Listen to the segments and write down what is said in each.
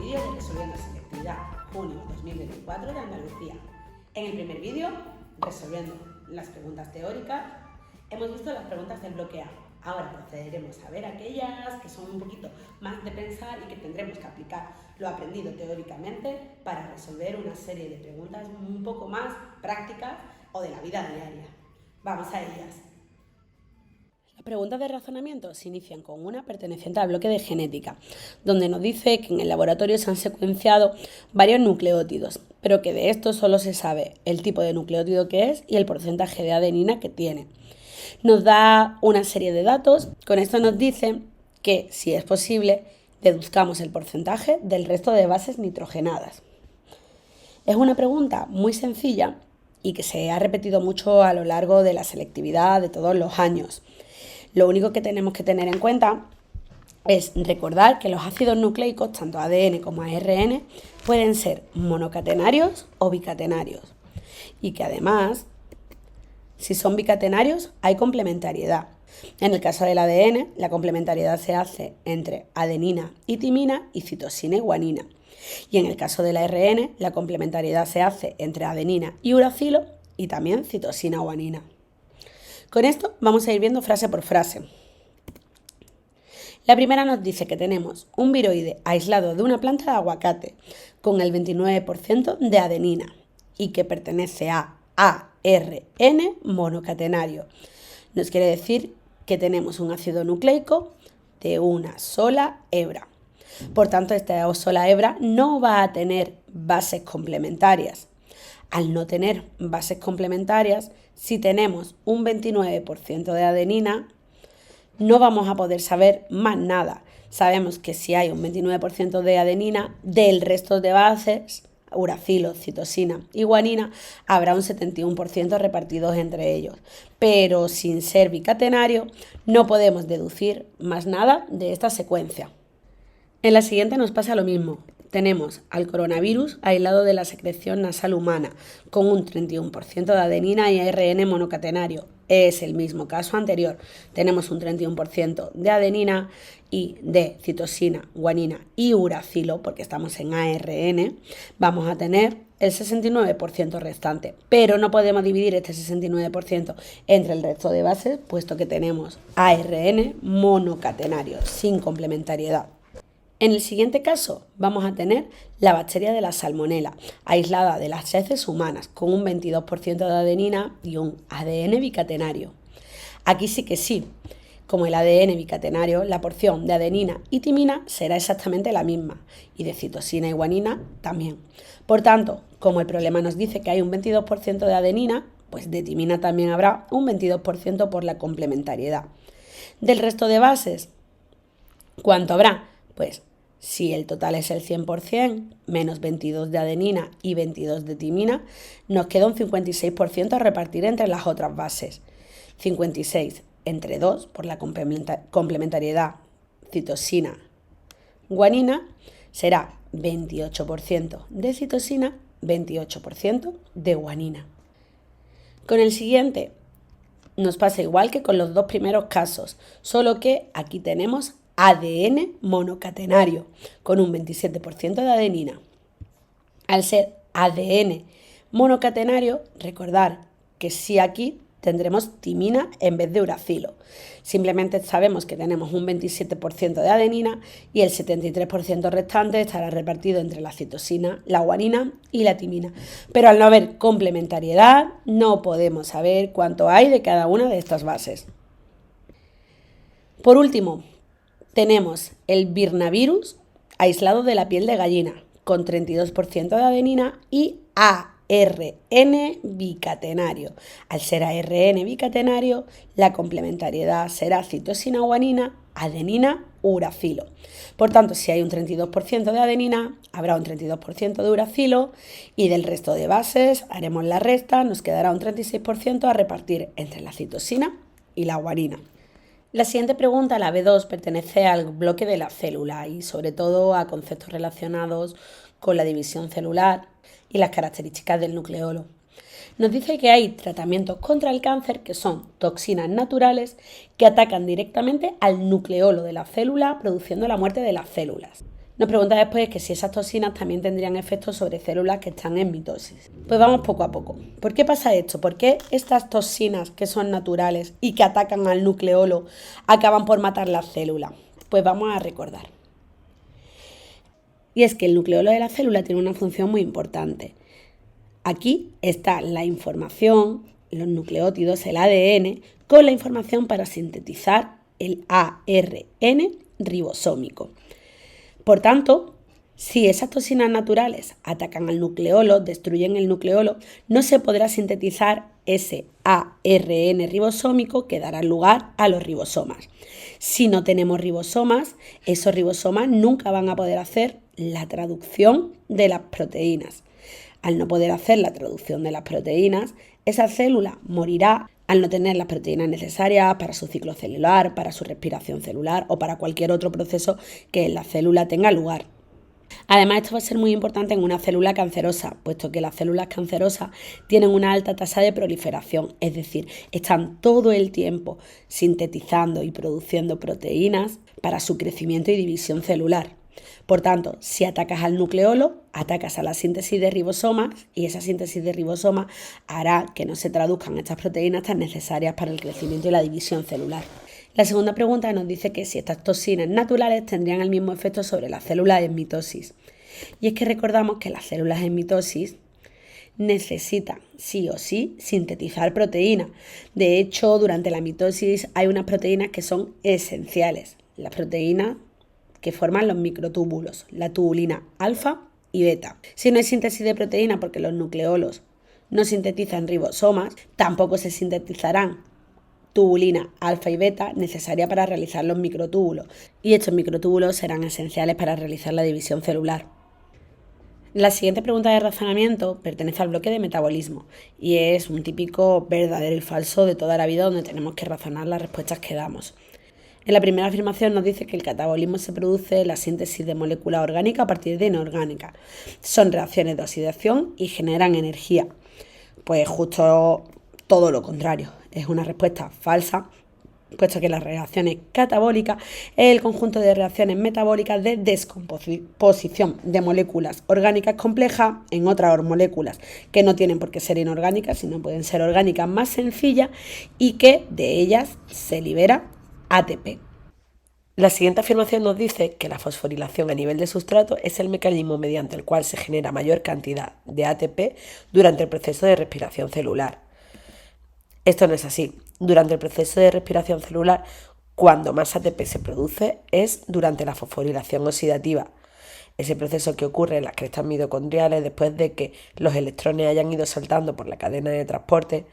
vídeo de Resolviendo Selectividad, junio 2024 de Andalucía. En el primer vídeo, resolviendo las preguntas teóricas, hemos visto las preguntas del bloque A. Ahora procederemos a ver aquellas que son un poquito más de pensar y que tendremos que aplicar lo aprendido teóricamente para resolver una serie de preguntas un poco más prácticas o de la vida diaria. Vamos a ellas. Las preguntas de razonamiento se inician con una perteneciente al bloque de genética, donde nos dice que en el laboratorio se han secuenciado varios nucleótidos, pero que de estos solo se sabe el tipo de nucleótido que es y el porcentaje de adenina que tiene. Nos da una serie de datos, con esto nos dice que, si es posible, deduzcamos el porcentaje del resto de bases nitrogenadas. Es una pregunta muy sencilla y que se ha repetido mucho a lo largo de la selectividad de todos los años. Lo único que tenemos que tener en cuenta es recordar que los ácidos nucleicos, tanto ADN como ARN, pueden ser monocatenarios o bicatenarios y que además, si son bicatenarios, hay complementariedad. En el caso del ADN, la complementariedad se hace entre adenina y timina y citosina y guanina. Y en el caso del ARN, la complementariedad se hace entre adenina y uracilo y también citosina y guanina. Con esto vamos a ir viendo frase por frase. La primera nos dice que tenemos un viroide aislado de una planta de aguacate con el 29% de adenina y que pertenece a ARN monocatenario. Nos quiere decir que tenemos un ácido nucleico de una sola hebra. Por tanto, esta sola hebra no va a tener bases complementarias. Al no tener bases complementarias, si tenemos un 29% de adenina, no vamos a poder saber más nada. Sabemos que si hay un 29% de adenina, del resto de bases, uracilo, citosina y guanina, habrá un 71% repartidos entre ellos. Pero sin ser bicatenario, no podemos deducir más nada de esta secuencia. En la siguiente nos pasa lo mismo. Tenemos al coronavirus aislado de la secreción nasal humana, con un 31% de adenina y ARN monocatenario. Es el mismo caso anterior. Tenemos un 31% de adenina y de citosina, guanina y uracilo, porque estamos en ARN. Vamos a tener el 69% restante, pero no podemos dividir este 69% entre el resto de bases, puesto que tenemos ARN monocatenario, sin complementariedad. En el siguiente caso vamos a tener la bacteria de la salmonela, aislada de las heces humanas, con un 22% de adenina y un ADN bicatenario. Aquí sí que sí, como el ADN bicatenario, la porción de adenina y timina será exactamente la misma, y de citosina y guanina también. Por tanto, como el problema nos dice que hay un 22% de adenina, pues de timina también habrá un 22% por la complementariedad. Del resto de bases, ¿cuánto habrá? Pues si el total es el 100%, menos 22 de adenina y 22 de timina, nos queda un 56% a repartir entre las otras bases. 56 entre 2 por la complementariedad citosina guanina será 28% de citosina, 28% de guanina. Con el siguiente nos pasa igual que con los dos primeros casos, solo que aquí tenemos ADN monocatenario, con un 27% de adenina. Al ser ADN monocatenario, recordar que sí aquí tendremos timina en vez de uracilo. Simplemente sabemos que tenemos un 27% de adenina y el 73% restante estará repartido entre la citosina, la guanina y la timina. Pero al no haber complementariedad, no podemos saber cuánto hay de cada una de estas bases. Por último, tenemos el birnavirus aislado de la piel de gallina, con 32% de adenina y ARN bicatenario. Al ser ARN bicatenario, la complementariedad será citosina guanina, adenina, uracilo. Por tanto, si hay un 32% de adenina, habrá un 32% de uracilo y del resto de bases haremos la resta, nos quedará un 36% a repartir entre la citosina y la guanina. La siguiente pregunta, la B2, pertenece al bloque de la célula y sobre todo a conceptos relacionados con la división celular y las características del nucleolo. Nos dice que hay tratamientos contra el cáncer que son toxinas naturales que atacan directamente al nucleolo de la célula, produciendo la muerte de las células. Nos pregunta después que si esas toxinas también tendrían efectos sobre células que están en mitosis. Pues vamos poco a poco. ¿Por qué pasa esto? ¿Por qué estas toxinas que son naturales y que atacan al nucleolo acaban por matar la célula? Pues vamos a recordar. Y es que el nucleolo de la célula tiene una función muy importante. Aquí está la información, los nucleótidos, el ADN, con la información para sintetizar el ARN ribosómico. Por tanto, si esas toxinas naturales atacan al nucleolo, destruyen el nucleolo, no se podrá sintetizar ese ARN ribosómico que dará lugar a los ribosomas. Si no tenemos ribosomas, esos ribosomas nunca van a poder hacer la traducción de las proteínas. Al no poder hacer la traducción de las proteínas, esa célula morirá al no tener las proteínas necesarias para su ciclo celular, para su respiración celular o para cualquier otro proceso que en la célula tenga lugar. Además, esto va a ser muy importante en una célula cancerosa, puesto que las células cancerosas tienen una alta tasa de proliferación, es decir, están todo el tiempo sintetizando y produciendo proteínas para su crecimiento y división celular. Por tanto, si atacas al nucleolo, atacas a la síntesis de ribosomas y esa síntesis de ribosomas hará que no se traduzcan estas proteínas tan necesarias para el crecimiento y la división celular. La segunda pregunta nos dice que si estas toxinas naturales tendrían el mismo efecto sobre las células en mitosis. Y es que recordamos que las células en mitosis necesitan sí o sí sintetizar proteínas. De hecho, durante la mitosis hay unas proteínas que son esenciales. Las proteínas que forman los microtúbulos, la tubulina alfa y beta. Si no hay síntesis de proteína porque los nucleolos no sintetizan ribosomas, tampoco se sintetizarán tubulina alfa y beta necesaria para realizar los microtúbulos, y estos microtúbulos serán esenciales para realizar la división celular. La siguiente pregunta de razonamiento pertenece al bloque de metabolismo y es un típico verdadero y falso de toda la vida donde tenemos que razonar las respuestas que damos. En la primera afirmación nos dice que el catabolismo se produce en la síntesis de moléculas orgánicas a partir de inorgánicas. Son reacciones de oxidación y generan energía. Pues justo todo lo contrario. Es una respuesta falsa, puesto que las reacciones catabólicas es el conjunto de reacciones metabólicas de descomposición de moléculas orgánicas complejas en otras moléculas que no tienen por qué ser inorgánicas, sino pueden ser orgánicas más sencillas y que de ellas se libera ATP. La siguiente afirmación nos dice que la fosforilación a nivel de sustrato es el mecanismo mediante el cual se genera mayor cantidad de ATP durante el proceso de respiración celular. Esto no es así. Durante el proceso de respiración celular, cuando más ATP se produce es durante la fosforilación oxidativa, ese proceso que ocurre en las crestas mitocondriales después de que los electrones hayan ido saltando por la cadena de transporte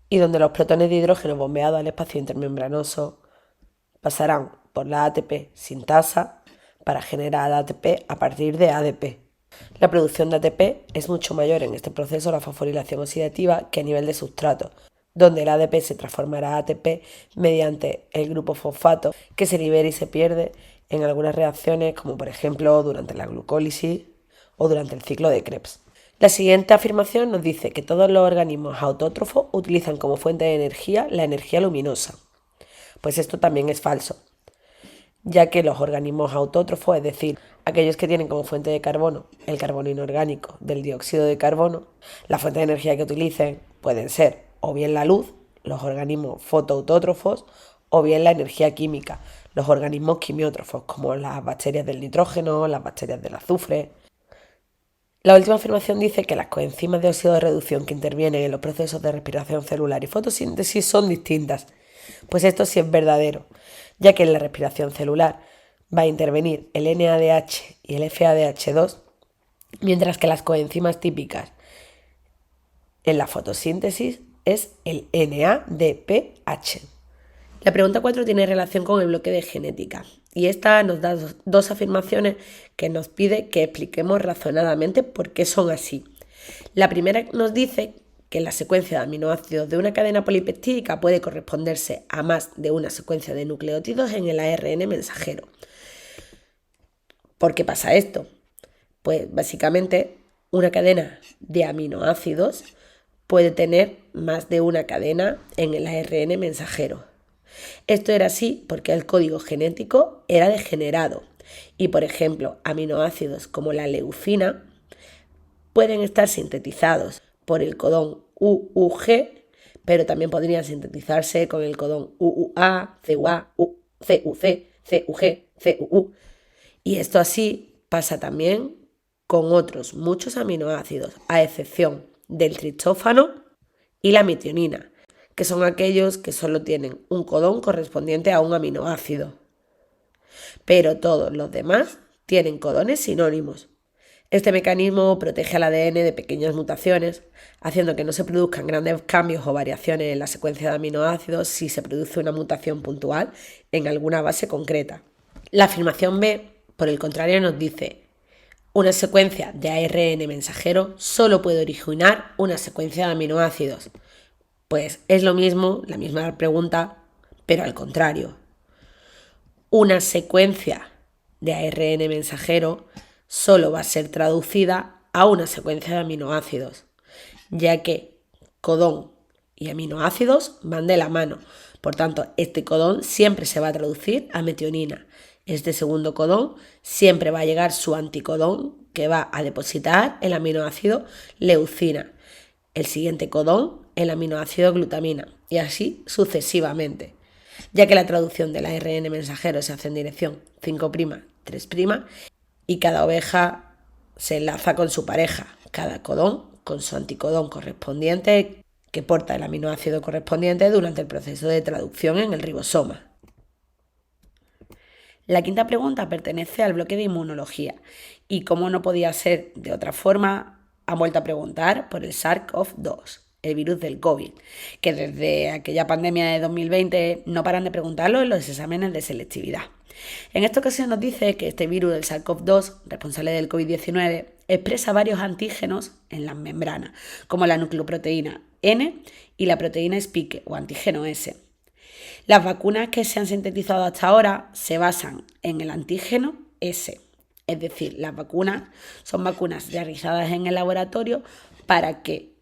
y donde los protones de hidrógeno bombeados al espacio intermembranoso pasarán por la ATP sintasa para generar ATP a partir de ADP. La producción de ATP es mucho mayor en este proceso de la fosforilación oxidativa que a nivel de sustrato, donde el ADP se transformará a ATP mediante el grupo fosfato que se libera y se pierde en algunas reacciones, como por ejemplo durante la glucólisis o durante el ciclo de Krebs. La siguiente afirmación nos dice que todos los organismos autótrofos utilizan como fuente de energía la energía luminosa. Pues esto también es falso, ya que los organismos autótrofos, es decir, aquellos que tienen como fuente de carbono el carbono inorgánico del dióxido de carbono, la fuente de energía que utilicen pueden ser o bien la luz, los organismos fotoautótrofos, o bien la energía química, los organismos quimiótrofos, como las bacterias del nitrógeno, las bacterias del azufre. La última afirmación dice que las coenzimas de óxido de reducción que intervienen en los procesos de respiración celular y fotosíntesis son distintas. Pues esto sí es verdadero, ya que en la respiración celular va a intervenir el NADH y el FADH2, mientras que las coenzimas típicas en la fotosíntesis es el NADPH. La pregunta 4 tiene relación con el bloque de genética y esta nos da dos afirmaciones que nos pide que expliquemos razonadamente por qué son así. La primera nos dice que la secuencia de aminoácidos de una cadena polipeptídica puede corresponderse a más de una secuencia de nucleótidos en el ARN mensajero. ¿Por qué pasa esto? Pues básicamente una cadena de aminoácidos puede tener más de una cadena en el ARN mensajero. Esto era así porque el código genético era degenerado y, por ejemplo, aminoácidos como la leucina pueden estar sintetizados por el codón UUG, pero también podrían sintetizarse con el codón UUA, CUA, CUC, CUG, CUU. Y esto así pasa también con otros muchos aminoácidos, a excepción del triptófano y la metionina, que son aquellos que solo tienen un codón correspondiente a un aminoácido. Pero todos los demás tienen codones sinónimos. Este mecanismo protege al ADN de pequeñas mutaciones, haciendo que no se produzcan grandes cambios o variaciones en la secuencia de aminoácidos si se produce una mutación puntual en alguna base concreta. La afirmación B, por el contrario, nos dice: una secuencia de ARN mensajero solo puede originar una secuencia de aminoácidos. Pues es lo mismo, la misma pregunta, pero al contrario. Una secuencia de ARN mensajero solo va a ser traducida a una secuencia de aminoácidos, ya que codón y aminoácidos van de la mano. Por tanto, este codón siempre se va a traducir a metionina. Este segundo codón siempre va a llegar su anticodón, que va a depositar el aminoácido leucina. El siguiente codón, el aminoácido glutamina, y así sucesivamente, ya que la traducción del ARN mensajero se hace en dirección 5', 3', y cada oveja se enlaza con su pareja, cada codón con su anticodón correspondiente que porta el aminoácido correspondiente durante el proceso de traducción en el ribosoma. La quinta pregunta pertenece al bloque de inmunología y, como no podía ser de otra forma, han vuelto a preguntar por el SARS-CoV-2, el virus del COVID, que desde aquella pandemia de 2020 no paran de preguntarlo en los exámenes de selectividad. En esta ocasión nos dice que este virus del SARS-CoV-2, responsable del COVID-19, expresa varios antígenos en las membranas, como la nucleoproteína N y la proteína Spike o antígeno S. Las vacunas que se han sintetizado hasta ahora se basan en el antígeno S, es decir, las vacunas son vacunas realizadas en el laboratorio para que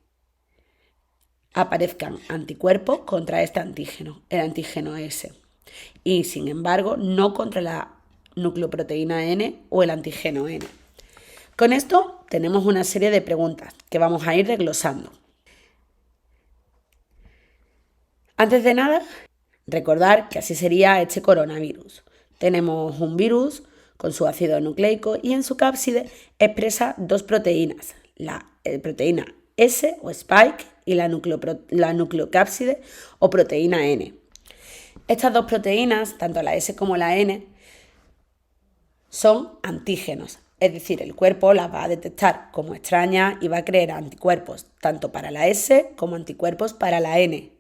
aparezcan anticuerpos contra este antígeno, el antígeno S, y sin embargo no contra la nucleoproteína N o el antígeno N. Con esto tenemos una serie de preguntas que vamos a ir desglosando. Antes de nada, recordar que así sería este coronavirus. Tenemos un virus con su ácido nucleico y en su cápside expresa dos proteínas, la proteína S o Spike y la nucleocápside o proteína N. Estas dos proteínas, tanto la S como la N, son antígenos, es decir, el cuerpo las va a detectar como extrañas y va a crear anticuerpos, tanto para la S como anticuerpos para la N.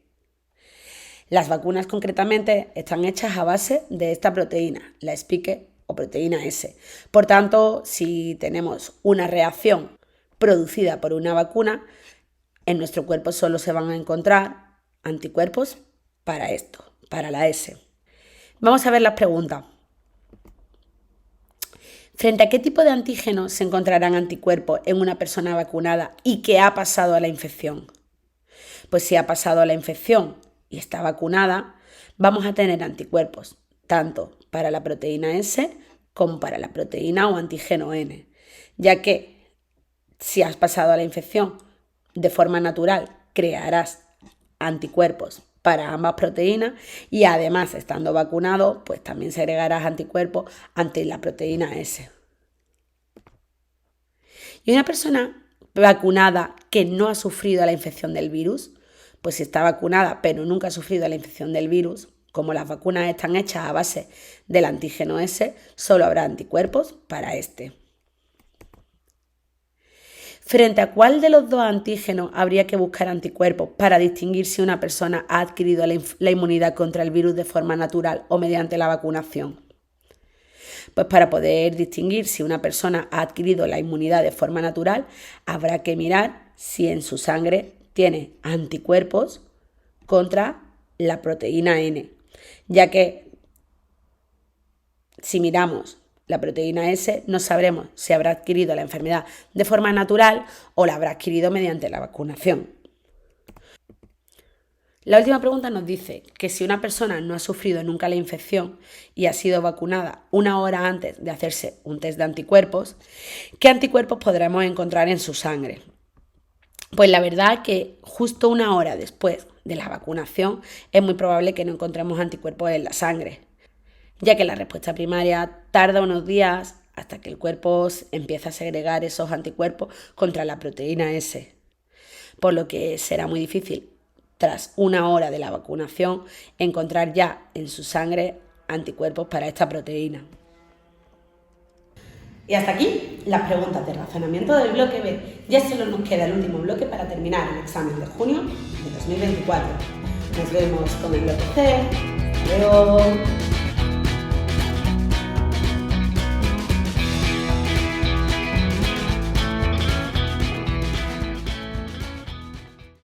Las vacunas concretamente están hechas a base de esta proteína, la Spike o proteína S. Por tanto, si tenemos una reacción producida por una vacuna, en nuestro cuerpo solo se van a encontrar anticuerpos para esto, para la S. Vamos a ver las preguntas. ¿Frente a qué tipo de antígenos se encontrarán anticuerpos en una persona vacunada y que ha pasado a la infección? Pues si ha pasado a la infección y está vacunada, vamos a tener anticuerpos tanto para la proteína S como para la proteína o antígeno N, ya que si has pasado a la infección de forma natural, crearás anticuerpos para ambas proteínas y además, estando vacunado, pues también segregarás anticuerpos ante la proteína S. Y una persona vacunada que no ha sufrido la infección del virus, pues si está vacunada pero nunca ha sufrido la infección del virus, como las vacunas están hechas a base del antígeno S, solo habrá anticuerpos para este. ¿Frente a cuál de los dos antígenos habría que buscar anticuerpos para distinguir si una persona ha adquirido la inmunidad contra el virus de forma natural o mediante la vacunación? Pues para poder distinguir si una persona ha adquirido la inmunidad de forma natural, habrá que mirar si en su sangre tiene anticuerpos contra la proteína N, ya que si miramos la proteína S, no sabremos si habrá adquirido la enfermedad de forma natural o la habrá adquirido mediante la vacunación. La última pregunta nos dice que si una persona no ha sufrido nunca la infección y ha sido vacunada una hora antes de hacerse un test de anticuerpos, ¿qué anticuerpos podremos encontrar en su sangre? Pues la verdad que justo una hora después de la vacunación es muy probable que no encontremos anticuerpos en la sangre, ya que la respuesta primaria tarda unos días hasta que el cuerpo empieza a segregar esos anticuerpos contra la proteína S, por lo que será muy difícil, tras una hora de la vacunación, encontrar ya en su sangre anticuerpos para esta proteína. Y hasta aquí las preguntas de razonamiento del bloque B. Ya solo nos queda el último bloque para terminar el examen de junio de 2024. Nos vemos con el bloque C. Hasta luego.